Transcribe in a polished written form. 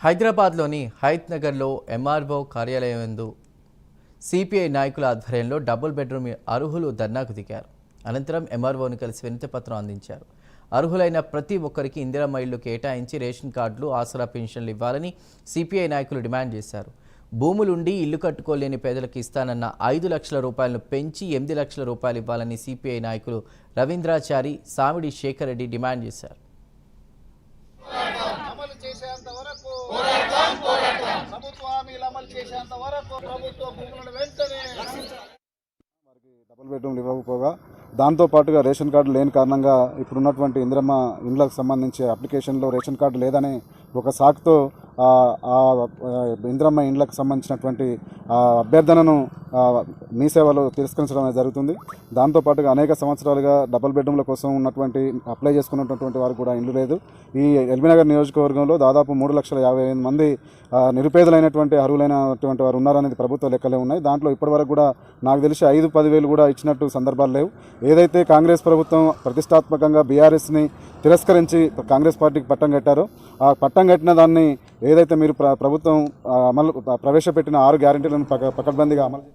హైదరాబాద్లోని హయత్ నగర్లో ఎంఆర్ఓ కార్యాలయం యందు సిపిఐ నాయకుల ఆధ్వర్యంలో డబుల్ బెడ్రూమ్ అర్హులు ధర్నాకు దిగారు. అనంతరం ఎంఆర్ఓను కలిసి వినతిపత్రం అందించారు. అర్హులైన ప్రతి ఒక్కరికి ఇందిరమ్మ ఇళ్లు కేటాయించి రేషన్ కార్డులు, ఆసరా పెన్షన్లు ఇవ్వాలని సిపిఐ నాయకులు డిమాండ్ చేశారు. భూములుండి ఇల్లు కట్టుకోలేని పేదలకు ఇస్తానన్న 5 లక్షల రూపాయలను పెంచి 8 లక్షల రూపాయలు ఇవ్వాలని సిపిఐ నాయకులు రవీంద్రాచారి, సామిడి శేఖర్ రెడ్డి డిమాండ్ చేశారు. డబుల్ బెడ్రూమ్లు ఇవ్వకపోగా దాంతోపాటుగా రేషన్ కార్డు లేని కారణంగా ఇప్పుడున్నటువంటి ఇందిరమ్మ ఇండ్లకు సంబంధించి అప్లికేషన్లో రేషన్ కార్డు లేదని ఒక సాకుతో ఇందిరమ్మ ఇండ్లకు సంబంధించినటువంటి అభ్యర్థనను మీ సేవలో తిరస్కరించడం జరుగుతుంది. దాంతోపాటుగా అనేక సంవత్సరాలుగా డబుల్ బెడ్రూమ్ల కోసం ఉన్నటువంటి అప్లై చేసుకున్నటువంటి వారికి కూడా ఇండ్లు లేదు. ఈ ఎల్బీనగర్ నియోజకవర్గంలో దాదాపు 3,55,000 మంది నిరుపేదలైనటువంటి అర్హులైనటువంటి వారు ఉన్నారనేది ప్రభుత్వ లెక్కలే ఉన్నాయి. దాంట్లో ఇప్పటివరకు కూడా నాకు తెలిసి 5-10 వేలు కూడా ఇచ్చినట్టు సందర్భాలు లేవు. ఏదైతే కాంగ్రెస్ ప్రభుత్వం ప్రతిష్టాత్మకంగా బీఆర్ఎస్ని తిరస్కరించి కాంగ్రెస్ పార్టీకి పట్టం కట్టారో ఆ పట్టం కట్టిన దాన్ని ఏదైతే మీరు ప్రభుత్వం ప్రవేశపెట్టిన 6 గ్యారెంటీలను పకడ్బందీగా అమలు